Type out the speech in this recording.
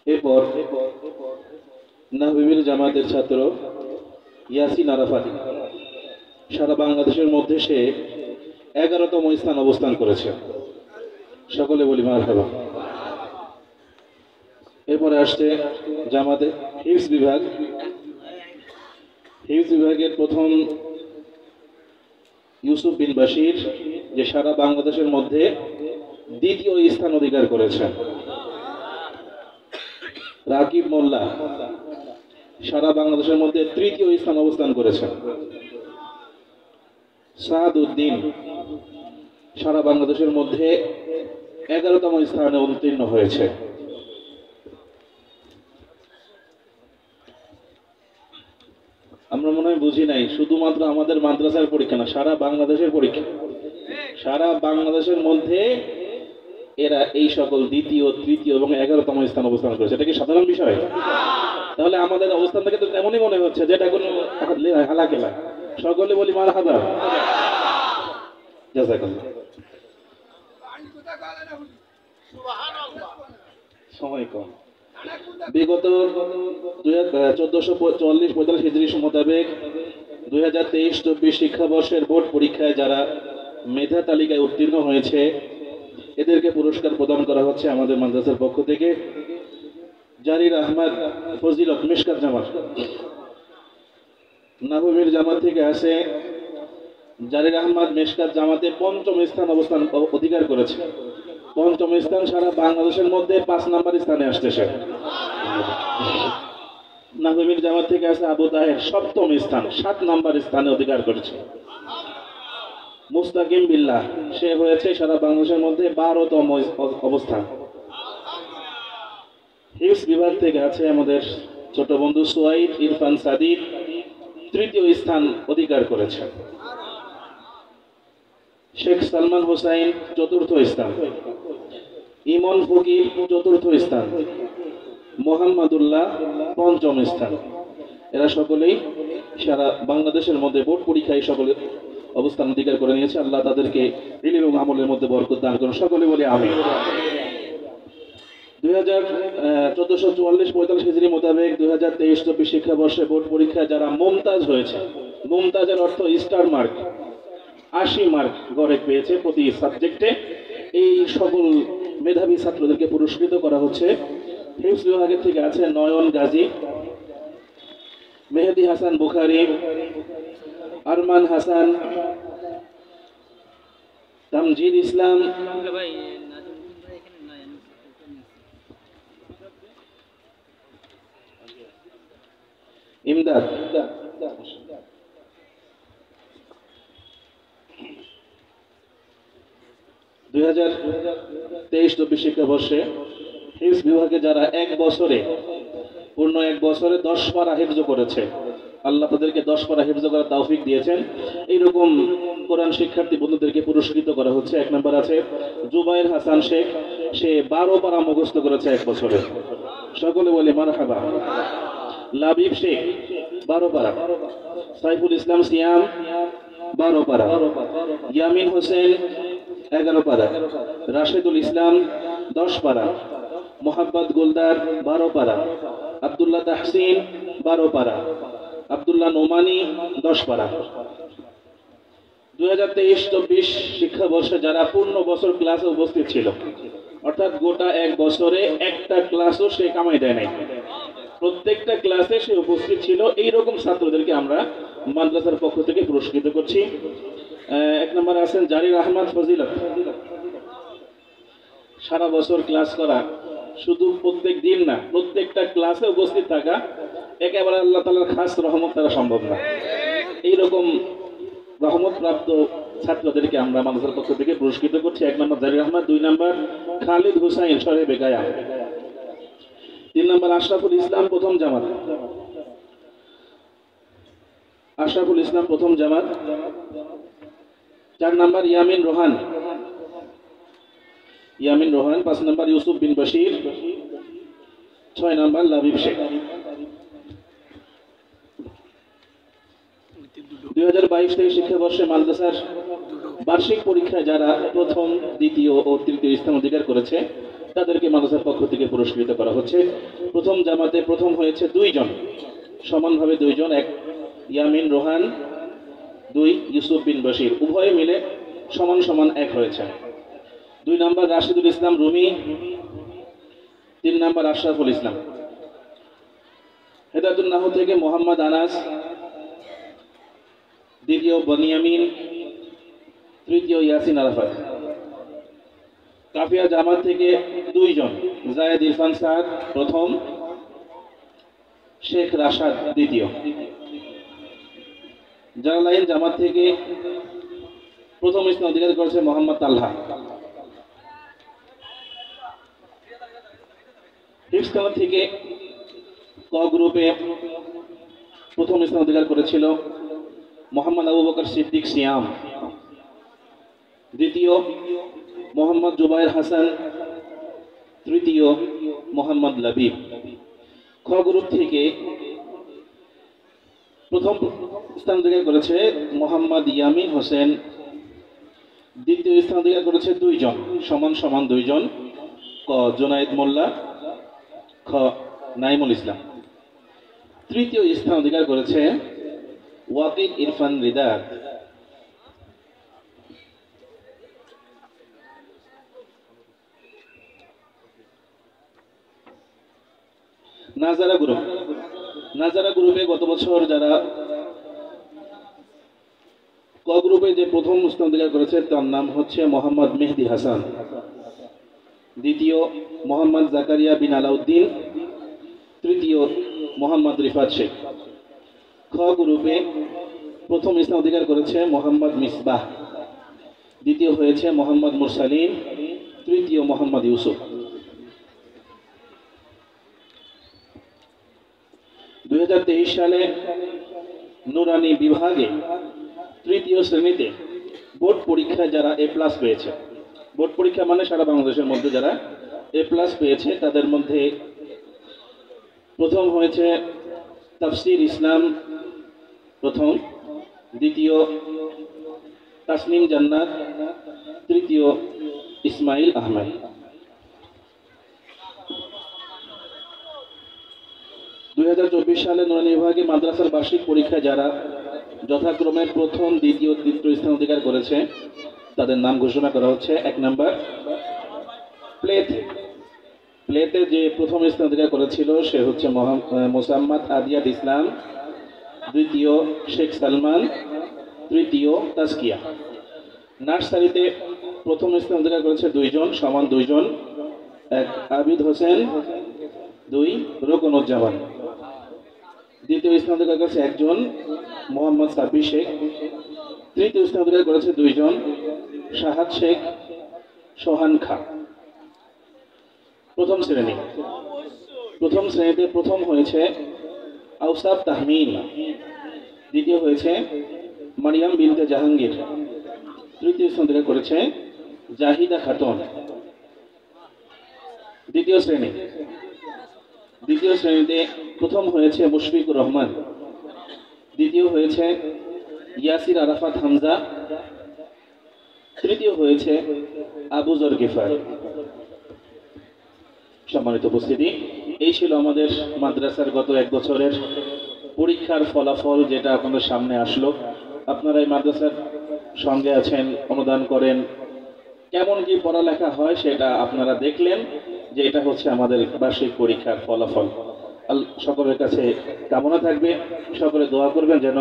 এরপর নাহবিবিল জামাতের ছাত্র ইয়াসিন আরাফাত সারা বাংলাদেশের মধ্যে সে 11তম স্থান অবস্থান করেছে। সকলে বলি মারহাবা। এরপরে আসছে জামাতে হিফজ বিভাগ। হিফজ বিভাগের প্রথম ইউসুফ বিন বাশির, যে সারা বাংলাদেশের মধ্যে দ্বিতীয় স্থান অধিকার করেছেন। রাকিব মোল্লা সারা বাংলাদেশের মধ্যে তৃতীয় স্থান অবস্থান করেছেন। সাদ উদ্দিন সারা বাংলাদেশের মধ্যে 11তম স্থানে উত্তীর্ণ হয়েছে। আমরা মনে হয় বুঝি নাই, শুধুমাত্র আমাদের মাদ্রাসার পরীক্ষা না, সারা বাংলাদেশের পরীক্ষা। সারা বাংলাদেশের মধ্যে এরা এই সকল দ্বিতীয়, তৃতীয় এবং 11তম স্থান অবস্থান করেছে। এটা কি সাধারণ বিষয়? তাহলে আমাদের অবস্থান থেকে তো তেমনই মনে হচ্ছে যেটা কোনো হালাকেলা। সকলে বলি মারহাবা। জাযাকাল্লাহ। সময় কম। বিগত 1444-45 হিজরি মোতাবেক 2023-24 শিক্ষাবর্ষের বোর্ড পরীক্ষায় যারা মেধা তালিকায় উত্তীর্ণ হয়েছে এদেরকে পুরস্কার প্রদান করা হচ্ছে আমাদের মাদ্রাসার পক্ষ থেকে। জারির আহমদ ফজিলত মিশকাত জামাত, নাহবিবিল জামাত থেকে আসে জারির আহমদ মিশকাত জামাতে 5ম স্থান অবস্থান অধিকার করেছে। 5ম স্থান সারা বাংলাদেশের মধ্যে 5 নম্বর স্থানে আসতেছে। নাহবিবিল জামাত থেকে আসে আবু তাহের 7ম স্থান, 7 নম্বর স্থানে অধিকার করেছে। মুস্তাকিম বিল্লাহ সে হয়েছে সারা বাংলাদেশের মধ্যে 12তম অবস্থান। হিফজ বিভাগ থেকে আছে আমাদের ছোট বন্ধু সুয়াইদ ইরফান সাদিক, 3য় স্থান অধিকার করেছে। শেখ সালমান হোসাইন 4র্থ স্থান। ইমন ফকির 4র্থ স্থান। মোহাম্মদুল্লাহ 5ম স্থান। এরা সকলেই সারা বাংলাদেশের মধ্যে বোর্ড পরীক্ষায় সকলে অবস্থান অধিকার করে নিয়েছে। আল্লাহ তাদেরকে ইলম এবং আমলের মধ্যে বরকত দান করুন। সকলে বলি আমিন। 1444-45 হিজরি মোতাবেক 2023-24 শিক্ষাবর্ষে বোর্ড পরীক্ষায় যারা মুমতাজ হয়েছে, মুমতাজের অর্থ স্টার মার্ক, 80 মার্ক গড়ে পেয়েছে প্রতি সাবজেক্টে, এই সকল মেধাবী ছাত্রদেরকে পুরস্কৃত করা হচ্ছে। হিফজ বিভাগের থেকে আছে নয়ন গাজী, মেহেদি হাসান বুখারী, আরমান হাসান, তামজিদ ইসলাম, ইমদাদ। 2023-24 শিক্ষাবর্ষে হিফজ বিভাগে যারা পূর্ণ এক বছরে 10 পারা হিফজ করেছে, আল্লাহ তাদেরকে 10 পারা হিফজ করার তৌফিক দিয়েছেন, এইরকম কোরআন শিক্ষার্থী বন্ধুদেরকে পুরস্কৃত করা হচ্ছে। 1 নম্বর আছে জুবাইর হাসান শেখ, সে 12 পারা মুখস্থ করেছে 1 বছরে। সকলে বলি মারহাবা। লাবিব শেখ 12 পারা। সাইফুল ইসলাম সিয়াম 12 পারা। ইয়ামিন হোসেন 11 পারা। রাশেদুল ইসলাম 10 পারা। মোহাম্মদ গোলদার 12 পারা। আব্দুল্লাহ তাহসিন 12 পারা। আব্দুল্লাহ নোমানি 10 পারা। 2023-24 শিক্ষাবর্ষে যারা পূর্ণ বছর ক্লাসে উপস্থিত ছিল, অর্থাৎ গোটা 1 বছরে একটা ক্লাসও সে কামাই দেয় নাই, প্রত্যেকটা ক্লাসে সে উপস্থিত ছিল, এইরকম ছাত্রদেরকে আমরা মাদ্রাসার পক্ষ থেকে পুরস্কৃত করছি। 1 নম্বরে আছেন জারির আহমদ ফজিলত, সারা বছর ক্লাস করা, শুধু প্রত্যেক দিন না, প্রত্যেকটা ক্লাসে উপস্থিত থাকা, একেবারে আল্লাহ তাআলার খাস রহমত তারা সম্ভব না। এইরকম রহমত প্রাপ্ত ছাত্রদেরকে আমরা মাদ্রাসার পক্ষ থেকে পুরস্কৃত করছি। 1 নম্বর জারির আহমদ, 2 নম্বর খালিদ হুসাইন শরে বেগায়া, 3 নম্বর আশরাফুল ইসলাম প্রথম জামাত, আশরাফুল ইসলাম প্রথম জামাত। 4 নম্বর ইয়ামিন রোহান, 5 নম্বর ইউসুফ বিন বাশির, 6 নম্বর লাবিব শেখ। 2022-23 শিক্ষাবর্ষে মাদ্রাসার বার্ষিক পরীক্ষায় যারা প্রথম, দ্বিতীয় ও তৃতীয় স্থান অধিকার করেছে তাদেরকে মাদ্রাসার পক্ষ থেকে পুরস্কৃত করা হচ্ছে। প্রথম জামাতে প্রথম হয়েছে দুইজন, সমানভাবে দুইজন, এক ইয়ামিন রোহান, দুই ইউসুফ বিন বশির, উভয়ে মিলে সমান সমান এক হয়েছে। 2 নম্বর রাশিদুল ইসলাম রুমি, 3 নম্বর আশরাফুল ইসলাম। হেদায়তুন নাহু থেকে মোহাম্মদ আনাস, দ্বিতীয় বনিয়ামিন, তৃতীয় ইয়াসিন আরাফাত। কাফিয়া জামাত থেকে দুইজন, জায়েদ ইরফান সাদ প্রথম, শেখ রাশাদ দ্বিতীয়। জালালাইন জামাত থেকে প্রথম স্থান অধিকার করেছে মোহাম্মদ তালহা। হিফজ থেকে ক গ্রুপে প্রথম স্থান অধিকার করেছিল মোহাম্মদ আবু বকর সিদ্দিক সিয়াম, দ্বিতীয় মোহাম্মদ জুবাইর হাসান, তৃতীয় মোহাম্মদ লাবিব। খ গ্রুপ থেকে প্রথম স্থান অধিকার করেছে মোহাম্মদ ইয়ামিন হোসেন, দ্বিতীয় স্থান অধিকার করেছে দুইজন, সমান সমান দুইজন, ক জুনায়েদ মোল্লা, খ নাইমুল ইসলাম। তৃতীয় স্থান অধিকার করেছে ওয়াকিদ ইরফান রিদাত। নাজারা গ্রুপ, নাজারা গ্রুপে গত বছর যারা ক গ্রুপে যে প্রথম স্থান অধিকার করেছে তার নাম হচ্ছে মোহাম্মদ মেহেদি হাসান, দ্বিতীয় মোহাম্মদ জাকারিয়া বিন আলাউদ্দিন, তৃতীয় মোহাম্মদ রিফাত শেখ। খ গ্রুপে প্রথম স্থান অধিকার করেছে মোহাম্মদ মিসবাহ, দ্বিতীয় হয়েছে মোহাম্মদ মুরসালিন, তৃতীয় মোহাম্মদ ইউসুফ। 2023 সালে নুরানি বিভাগে তৃতীয় শ্রেণীতে বোর্ড পরীক্ষায় যারা A+ পেয়েছে, বোর্ড পরীক্ষা মানে সারা বাংলাদেশের মধ্যে যারা A+ পেয়েছে তাদের মধ্যে প্রথম হয়েছে তাফসির ইসলাম প্রথম, দ্বিতীয় তাসনিম জান্নাত, তৃতীয় ইসমাইল আহমেদ। 2024 সালে নুরানি বিভাগে মাদ্রাসার বার্ষিক পরীক্ষায় যারা যথাক্রমে প্রথম, দ্বিতীয়, তৃতীয় স্থান অধিকার করেছে তাদের নাম ঘোষণা করা হচ্ছে। 1 নম্বর প্লেতে যে প্রথম স্থান অধিকার করেছিল সে হচ্ছে মোসাম্মদ আদিয়াত ইসলাম, দ্বিতীয় শেখ সালমান, তৃতীয় তাজকিয়া। নার্সারিতে প্রথম স্থান অধিকার করেছে দুইজন, সমান দুইজন, এক আবিদ হোসেন, দুই রোকনুজ্জামান। দ্বিতীয় স্থান অধিকার করেছে একজন, মোহাম্মদ সাব্বির শেখ। তৃতীয় স্থান অধিকার করেছে দুইজন, শাহাদ শেখ, সোহান খা। প্রথম শ্রেণীতে প্রথম হয়েছে আউসাব তাহমিন, দ্বিতীয় হয়েছে মারিয়াম বিনতে জাহাঙ্গীর, তৃতীয় স্থান অধিকার করেছে জাহিদা খাতুন। দ্বিতীয় শ্রেণীতে প্রথম হয়েছে মুশফিকুর রহমান, দ্বিতীয় হয়েছে ইয়াসির আরাফাত হামজা, তৃতীয় হয়েছে আবু জর গিফার। সম্মানিত উপস্থিতি, এই ছিল আমাদের মাদ্রাসার গত 1 বছরের পরীক্ষার ফলাফল যেটা আপনাদের সামনে আসলো। আপনারা এই মাদ্রাসার সঙ্গে আছেন, অনুদান করেন, কেমন কি পড়ালেখা হয় সেটা আপনারা দেখলেন যে এটা হচ্ছে আমাদের বার্ষিক পরীক্ষার ফলাফল। সকলের কাছে কামনা থাকবে, সকলে দোয়া করবেন যেন